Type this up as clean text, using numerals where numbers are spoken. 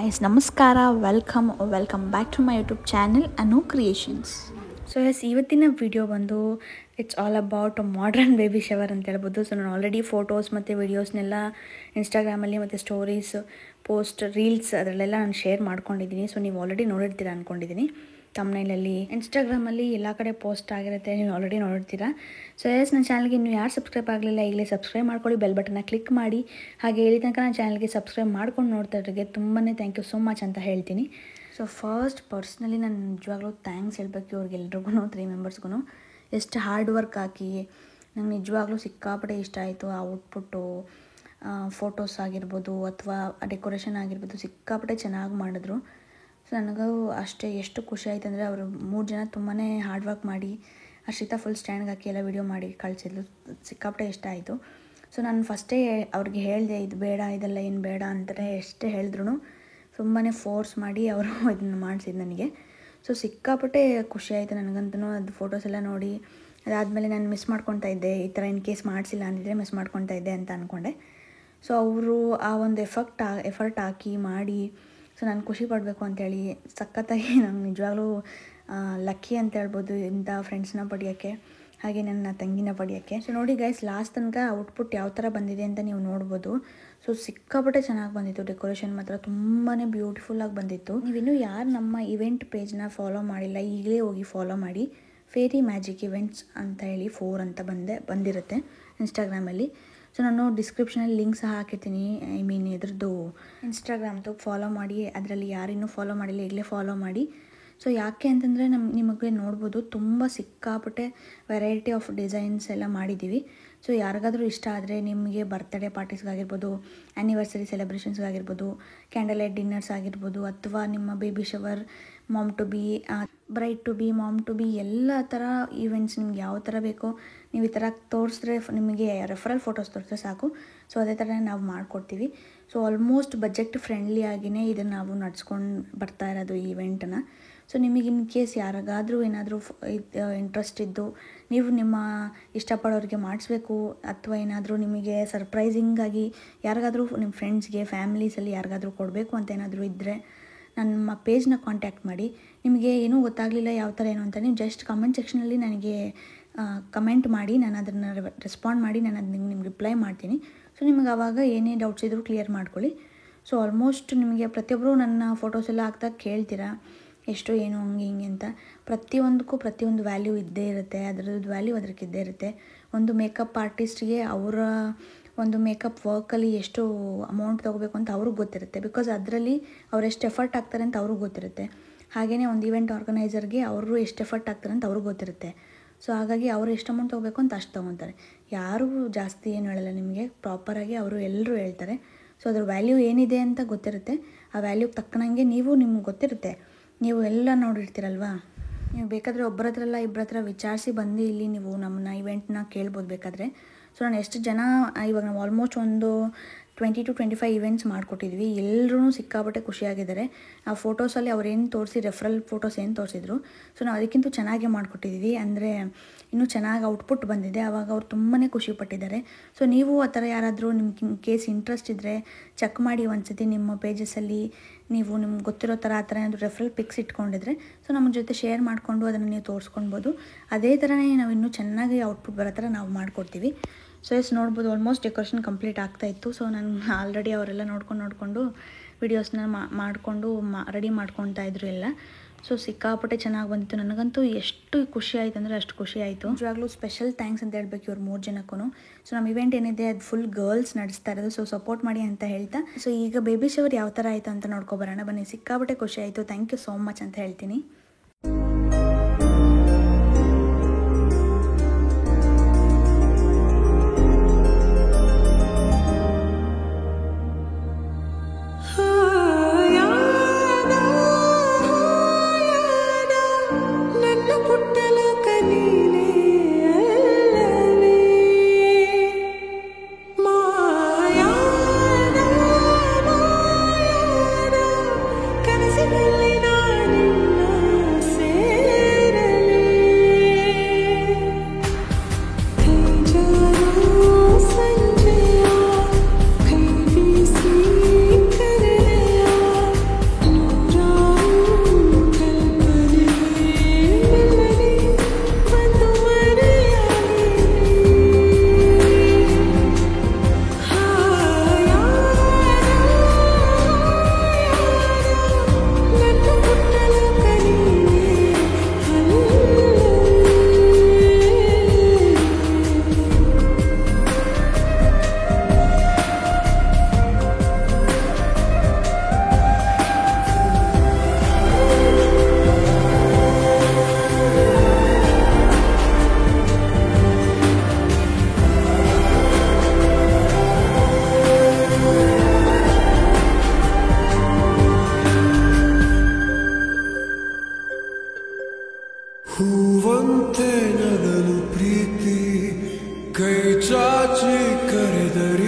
guys, namaskara, welcome back to my YouTube channel Anu Creations. So yes ಇವತ್ತಿನ video ಬಂದು it's all about modern baby shower ಅಂತ ಹೇಳ್ಬೋದು. So ನಾನು already photos ಮತ್ತು ವೀಡಿಯೋಸ್ನೆಲ್ಲ ಇನ್ಸ್ಟಾಗ್ರಾಮಲ್ಲಿ ಮತ್ತು ಸ್ಟೋರೀಸ್ ಪೋಸ್ಟ್ ರೀಲ್ಸ್ ಅದರಲ್ಲೆಲ್ಲ ನಾನು ಶೇರ್ ಮಾಡ್ಕೊಂಡಿದ್ದೀನಿ. ಸೊ ನೀವು ಆಲ್ರೆಡಿ ನೋಡಿರ್ತೀರ ಅಂದ್ಕೊಂಡಿದ್ದೀನಿ. ತಮ್ನೈಲಲ್ಲಿ ಇನ್ಸ್ಟಾಗ್ರಾಮಲ್ಲಿ ಎಲ್ಲ ಕಡೆ ಪೋಸ್ಟ್ ಆಗಿರುತ್ತೆ, ನೀವು ಆಲ್ರೆಡಿ ನೋಡಿರ್ತೀರ. ಸೊ ಎಸ್ ನನ್ನ ಚಾನಲ್ಗೆ ಇನ್ನೂ ಯಾರು ಸಬ್ಸ್ಕ್ರೈಬ್ ಆಗಲಿಲ್ಲ ಈಗಲೇ ಸಬ್ಸ್ಕ್ರೈಬ್ ಮಾಡ್ಕೊಳ್ಳಿ, ಬೆಲ್ ಬಟನ್ನ ಕ್ಲಿಕ್ ಮಾಡಿ. ಹಾಗೆ ಹೇಳಿ ತನಕ ನನ್ನ ಚಾನಲ್ಗೆ ಸಬ್ಸ್ಕ್ರೈಬ್ ಮಾಡ್ಕೊಂಡು ನೋಡ್ತಾರಿಗೆ ತುಂಬಾ ಥ್ಯಾಂಕ್ ಯು ಸೋ ಮಚ್ ಅಂತ ಹೇಳ್ತೀನಿ. ಸೊ ಫಸ್ಟ್ ಪರ್ಸ್ನಲಿ ನಾನು ನಿಜವಾಗ್ಲೂ ಥ್ಯಾಂಕ್ಸ್ ಹೇಳಬೇಕು ಇವ್ರಿಗೆಲ್ರಿಗೂ 3 ಮೆಂಬರ್ಸ್ಗೂ. ಎಷ್ಟು ಹಾರ್ಡ್ ವರ್ಕ್ ಹಾಕಿ ನಂಗೆ ನಿಜವಾಗ್ಲೂ ಸಿಕ್ಕಾಪಟ್ಟೆ ಇಷ್ಟ ಆಯಿತು. ಆ ಔಟ್ಪುಟ್ಟು ಫೋಟೋಸ್ ಆಗಿರ್ಬೋದು ಅಥವಾ ಡೆಕೋರೇಷನ್ ಆಗಿರ್ಬೋದು ಸಿಕ್ಕಾಪಟ್ಟೆ ಚೆನ್ನಾಗಿ ಮಾಡಿದ್ರು. ಸೊ ನನಗೂ ಅಷ್ಟೇ ಎಷ್ಟು ಖುಷಿ ಆಯ್ತು ಅಂದರೆ ಅವರು 3 ಜನ ತುಂಬಾ ಹಾರ್ಡ್ ವರ್ಕ್ ಮಾಡಿ ಅರ್ಷಿತಾ ಫುಲ್ ಸ್ಟ್ಯಾಂಡ್ಗೆ ಹಾಕಿ ಎಲ್ಲ ವೀಡಿಯೋ ಮಾಡಿ ಕಳಿಸಿದ್ಲು. ಸಿಕ್ಕಾಪಟ್ಟೆ ಇಷ್ಟ ಆಯಿತು. ಸೊ ನಾನು ಫಸ್ಟೇ ಅವ್ರಿಗೆ ಹೇಳಿದೆ ಇದು ಬೇಡ ಇದೆಲ್ಲ ಏನು ಬೇಡ ಅಂತಾರೆ, ಎಷ್ಟೇ ಹೇಳಿದ್ರು ತುಂಬಾ ಫೋರ್ಸ್ ಮಾಡಿ ಅವರು ಇದನ್ನು ಮಾಡಿಸಿದ್ದು ನನಗೆ. ಸೊ ಸಿಕ್ಕಾಪಟ್ಟೆ ಖುಷಿ ಆಯಿತು ನನಗಂತೂ ಅದು ಫೋಟೋಸ್ ಎಲ್ಲ ನೋಡಿ. ಅದಾದಮೇಲೆ ನಾನು ಮಿಸ್ ಮಾಡ್ಕೊತಾ ಇದ್ದೆ, ಈ ಥರ ಇನ್ ಕೇಸ್ ಮಾಡಿಸಿಲ್ಲ ಅಂದಿದ್ರೆ ಮಿಸ್ ಮಾಡ್ಕೊತಾ ಇದ್ದೆ ಅಂತ ಅಂದ್ಕೊಂಡೆ. ಸೊ ಅವರು ಆ ಒಂದು ಎಫರ್ಟ್ ಹಾಕಿ ಮಾಡಿ ಸೊ ನಾನು ಖುಷಿ ಪಡಬೇಕು ಅಂಥೇಳಿ ಸಖತ್ತಾಗಿ ನಂಗೆ ನಿಜವಾಗ್ಲೂ ಲಕ್ಕಿ ಅಂತ ಹೇಳ್ಬೋದು ಇಂಥ ಫ್ರೆಂಡ್ಸ್ನ ಪಡೆಯೋಕ್ಕೆ, ಹಾಗೆ ನನ್ನ ತಂಗಿನ ಪಡೆಯೋಕ್ಕೆ. ಸೊ ನೋಡಿ ಗೈಸ್, ಲಾಸ್ಟ್ ತನಕ ಔಟ್ಪುಟ್ ಯಾವ ಥರ ಬಂದಿದೆ ಅಂತ ನೀವು ನೋಡ್ಬೋದು. ಸೊ ಸಿಕ್ಕಾಪಟ್ಟೆ ಚೆನ್ನಾಗಿ ಬಂದಿತ್ತು. ಡೆಕೋರೇಷನ್ ಮಾತ್ರ ತುಂಬಾ ಬ್ಯೂಟಿಫುಲ್ಲಾಗಿ ಬಂದಿತ್ತು. ನೀವಿನ್ನೂ ಯಾರು ನಮ್ಮ ಇವೆಂಟ್ ಪೇಜ್ನ ಫಾಲೋ ಮಾಡಿಲ್ಲ ಈಗಲೇ ಹೋಗಿ ಫಾಲೋ ಮಾಡಿ. ಫೇರಿ ಮ್ಯಾಜಿಕ್ ಇವೆಂಟ್ಸ್ ಅಂತ ಹೇಳಿ 4 ಅಂತ ಬಂದಿರುತ್ತೆ ಇನ್ಸ್ಟಾಗ್ರಾಮಲ್ಲಿ. ಸೊ ನಾನು ಡಿಸ್ಕ್ರಿಪ್ಷನಲ್ಲಿ ಲಿಂಕ್ ಸಹ ಹಾಕಿರ್ತೀನಿ, ಇದ್ರದ್ದು ಇನ್ಸ್ಟಾಗ್ರಾಮ್ದು ಫಾಲೋ ಮಾಡಿ. ಅದರಲ್ಲಿ ಯಾರಿನ್ನೂ ಫಾಲೋ ಮಾಡಿಲ್ಲ ಈಗಲೇ ಫಾಲೋ ಮಾಡಿ. ಸೊ ಯಾಕೆ ಅಂತಂದರೆ ನಿಮಗೆ ನೋಡ್ಬೋದು ತುಂಬ ಸಿಕ್ಕಾಪಟ್ಟೆ ವೆರೈಟಿ ಆಫ್ ಡಿಸೈನ್ಸ್ ಎಲ್ಲ ಮಾಡಿದ್ದೀವಿ. ಸೊ ಯಾರಿಗಾದರೂ ಇಷ್ಟ ಆದರೆ ನಿಮಗೆ ಬರ್ತ್ಡೇ ಪಾರ್ಟೀಸ್ಗಾಗಿರ್ಬೋದು, ಆ್ಯನಿವರ್ಸರಿ ಸೆಲೆಬ್ರೇಷನ್ಸ್ಗಾಗಿರ್ಬೋದು, ಕ್ಯಾಂಡಲ್ ಲೈಟ್ ಡಿನ್ನರ್ಸ್ ಆಗಿರ್ಬೋದು, ಅಥವಾ ನಿಮ್ಮ baby shower, mom to be, bride to be, mom to be ಎಲ್ಲ ಥರ ಈವೆಂಟ್ಸ್ ನಿಮ್ಗೆ ಯಾವ ಥರ ಬೇಕೋ ನೀವು ಈ ಥರ ತೋರಿಸಿದ್ರೆ ನಿಮಗೆ ರೆಫರಲ್ ಫೋಟೋಸ್ ತೋರಿಸಿದ್ರೆ ಸಾಕು. ಸೊ ಅದೇ ಥರ ನಾವು ಮಾಡಿಕೊಡ್ತೀವಿ. ಸೊ ಆಲ್ಮೋಸ್ಟ್ ಬಜೆಟ್ ಫ್ರೆಂಡ್ಲಿ ಆಗಿಯೇ ಇದನ್ನು ನಾವು ನಡ್ಸ್ಕೊಂಡು ಬರ್ತಾ ಇರೋದು ಈ ಇವೆಂಟನ್ನು. ಸೊ ನಿಮಗೆ ಇನ್ ಕೇಸ್ ಯಾರಿಗಾದರೂ ಏನಾದರೂ ಇಂಟ್ರೆಸ್ಟ್ ಇದ್ದು ನೀವು ನಿಮ್ಮ ಇಷ್ಟಪಡೋರಿಗೆ ಮಾಡಿಸ್ಬೇಕು ಅಥವಾ ಏನಾದರೂ ನಿಮಗೆ ಸರ್ಪ್ರೈಸಿಂಗಾಗಿ ಯಾರಿಗಾದರೂ ನಿಮ್ಮ ಫ್ರೆಂಡ್ಸ್ಗೆ ಫ್ಯಾಮಿಲೀಸಲ್ಲಿ ಯಾರಿಗಾದರೂ ಕೊಡಬೇಕು ಅಂತ ಏನಾದರೂ ಇದ್ದರೆ ನಮ್ಮ ಪೇಜ್ನ ಕಾಂಟ್ಯಾಕ್ಟ್ ಮಾಡಿ. ನಿಮಗೆ ಏನೂ ಗೊತ್ತಾಗಲಿಲ್ಲ ಯಾವ ಥರ ಏನು ಅಂತ ನೀವು ಜಸ್ಟ್ ಕಮೆಂಟ್ ಸೆಕ್ಷನಲ್ಲಿ ನನಗೆ ಕಮೆಂಟ್ ಮಾಡಿ, ನಾನು ಅದನ್ನು ರೆಸ್ಪಾಂಡ್ ಮಾಡಿ ನಾನು ಅದನ್ನ ನಿಮ್ಗೆ ರಿಪ್ಲೈ ಮಾಡ್ತೀನಿ. ಸೊ ನಿಮಗೆ ಆವಾಗ ಏನೇ ಡೌಟ್ಸ್ ಇದ್ದರೂ ಕ್ಲಿಯರ್ ಮಾಡ್ಕೊಳ್ಳಿ. ಸೊ ಆಲ್ಮೋಸ್ಟ್ ನಿಮಗೆ ಪ್ರತಿಯೊಬ್ಬರು ನನ್ನ ಫೋಟೋಸ್ ಎಲ್ಲ ಹಾಕ್ದಾಗ ಕೇಳ್ತೀರಾ ಎಷ್ಟು ಏನು ಹಂಗೆ ಹಿಂಗೆ ಅಂತ. ಪ್ರತಿಯೊಂದಕ್ಕೂ ಪ್ರತಿಯೊಂದು ವ್ಯಾಲ್ಯೂ ಇದ್ದೇ ಇರುತ್ತೆ, ಅದರದ್ದು ವ್ಯಾಲ್ಯೂ ಅದಕ್ಕೆ ಇದ್ದೇ ಇರುತ್ತೆ. ಒಂದು ಮೇಕಪ್ ಆರ್ಟಿಸ್ಟ್ಗೆ ಅವರ ಒಂದು ಮೇಕಪ್ ವರ್ಕಲ್ಲಿ ಎಷ್ಟು ಅಮೌಂಟ್ ತೊಗೋಬೇಕು ಅಂತ ಅವ್ರಿಗೆ ಗೊತ್ತಿರುತ್ತೆ. ಬಿಕಾಸ್ ಅದರಲ್ಲಿ ಅವ್ರು ಎಷ್ಟು ಎಫರ್ಟ್ ಹಾಕ್ತಾರೆ ಅಂತ ಅವ್ರಿಗೆ ಗೊತ್ತಿರುತ್ತೆ. ಹಾಗೆಯೇ ಒಂದು ಇವೆಂಟ್ ಆರ್ಗನೈಸರ್ಗೆ ಅವರು ಎಷ್ಟು ಎಫರ್ಟ್ ಹಾಕ್ತಾರೆ ಅಂತ ಅವ್ರಿಗೆ ಗೊತ್ತಿರುತ್ತೆ. ಸೊ ಹಾಗಾಗಿ ಅವರು ಎಷ್ಟು ಅಮೌಂಟ್ ತೊಗೋಬೇಕು ಅಂತ ಅಷ್ಟು ತೊಗೊತಾರೆ. ಯಾರೂ ಜಾಸ್ತಿ ಏನು ಹೇಳಲ್ಲ ನಿಮಗೆ, ಪ್ರಾಪರಾಗಿ ಅವರು ಎಲ್ಲರೂ ಹೇಳ್ತಾರೆ. ಸೊ ಅದ್ರ ವ್ಯಾಲ್ಯೂ ಏನಿದೆ ಅಂತ ಗೊತ್ತಿರುತ್ತೆ. ಆ ವ್ಯಾಲ್ಯೂಗೆ ತಕ್ಕನಂಗೆ ನಿಮ್ಗೆ ಗೊತ್ತಿರುತ್ತೆ, ನೀವು ಎಲ್ಲ ನೋಡಿರ್ತೀರಲ್ವಾ. ನೀವು ಬೇಕಾದರೆ ಒಬ್ಬರ ಹತ್ರ ಇಲ್ಲ ಇಬ್ಬರ ಹತ್ರ ವಿಚಾರಿಸಿ ಬಂದು ಇಲ್ಲಿ ನೀವು ನಮ್ಮನ್ನ ಇವೆಂಟ್ನ ಕೇಳ್ಬೋದು ಬೇಕಾದರೆ. ಸೊ ನಾನು ಎಷ್ಟು ಜನ ಇವಾಗ ನಾವು ಆಲ್ಮೋಸ್ಟ್ ಒಂದು 20 to 25 ಇವೆಂಟ್ಸ್ ಮಾಡಿಕೊಟ್ಟಿದ್ವಿ. ಎಲ್ಲರೂ ಸಿಕ್ಕಾಪಟ್ಟೆ ಖುಷಿಯಾಗಿದ್ದಾರೆ. ಆ ಫೋಟೋಸಲ್ಲಿ ಅವ್ರೇನು ತೋರಿಸಿ ರೆಫರಲ್ ಫೋಟೋಸ್ ಏನು ತೋರಿಸಿದ್ರು ಸೊ ನಾವು ಅದಕ್ಕಿಂತ ಚೆನ್ನಾಗೇ ಮಾಡಿಕೊಟ್ಟಿದ್ವಿ. ಅಂದರೆ ಇನ್ನೂ ಚೆನ್ನಾಗಿ ಔಟ್ಪುಟ್ ಬಂದಿದೆ. ಆವಾಗ ಅವ್ರು ತುಂಬಾ ಖುಷಿಪಟ್ಟಿದ್ದಾರೆ. ಸೊ ನೀವು ಆ ಥರ ಯಾರಾದರೂ ನಿಮ್ಗೆ ಕೇಸ್ ಇಂಟ್ರೆಸ್ಟ್ ಇದ್ದರೆ ಚೆಕ್ ಮಾಡಿ ಒಂದ್ಸತಿ ನಿಮ್ಮ ಪೇಜಸಲ್ಲಿ. ನೀವು ನಿಮ್ಗೆ ಗೊತ್ತಿರೋ ಥರ ಆ ಥರ ಏನಾದರೂ ರೆಫರಲ್ ಪಿಕ್ಸ್ ಇಟ್ಕೊಂಡಿದ್ರೆ ಸೊ ನಮ್ಮ ಜೊತೆ ಶೇರ್ ಮಾಡಿಕೊಂಡು ಅದನ್ನು ನೀವು ತೋರಿಸ್ಕೊಳ್ಬೋದು. ಅದೇ ಥರನೇ ನಾವು ಇನ್ನೂ ಚೆನ್ನಾಗಿ ಔಟ್ಪುಟ್ ಬರೋ ಥರ ನಾವು ಮಾಡಿಕೊಡ್ತೀವಿ. ಸೊ ಎಸ್ ನೋಡ್ಬೋದು, ಆಲ್ಮೋಸ್ಟ್ ಡೆಕೋರೇಷನ್ ಕಂಪ್ಲೀಟ್ ಆಗ್ತಾಯಿತ್ತು. ಸೊ ನಾನು ಆಲ್ರೆಡಿ ಅವರೆಲ್ಲ ನೋಡ್ಕೊಂಡು ವೀಡಿಯೋಸ್ನ ಮಾಡಿಕೊಂಡು ರೆಡಿ ಮಾಡ್ಕೊತಾ ಇದ್ರು ಎಲ್ಲ. ಸೊ ಸಿಕ್ಕಾಪಟ್ಟೆ ಚೆನ್ನಾಗಿ ಬಂದಿತ್ತು. ನನಗಂತೂ ಎಷ್ಟು ಖುಷಿ ಆಯಿತು ಅಂದರೆ ಅಷ್ಟು ಖುಷಿ ಆಯಿತು. ನಿಜವಾಗ್ಲೂ ಸ್ಪೆಷಲ್ ಥ್ಯಾಂಕ್ಸ್ ಅಂತ ಹೇಳ್ಬೇಕು ಇವ್ರು 3 ಜನಕ್ಕೂ. ಸೊ ನಮ್ಮ ಇವೆಂಟ್ ಏನಿದೆ ಅದು ಫುಲ್ ಗರ್ಲ್ಸ್ ನಡೆಸ್ತಾ ಇರೋದು. ಸೊ ಸಪೋರ್ಟ್ ಮಾಡಿ ಅಂತ ಹೇಳ್ತಾ ಸೊ ಈಗ ಬೇಬಿ ಶವರ್ ಯಾವ ಥರ ಆಯಿತು ಅಂತ ನೋಡ್ಕೊಬರೋಣ ಬನ್ನಿ. ಸಿಕ್ಕಾಪಟ್ಟೆ ಖುಷಿ ಆಯಿತು. ಥ್ಯಾಂಕ್ ಯು ಸೋ ಮಚ್ ಅಂತ ಹೇಳ್ತೀನಿ. ಕನಸಿನಲ್ಲಿ ನಾನಿನ್ನ ಹೂವಂತೆ ನಗಲು ಪ್ರೀತಿ ಕೈ ಚಾಚಿ ಕರೆದರಿ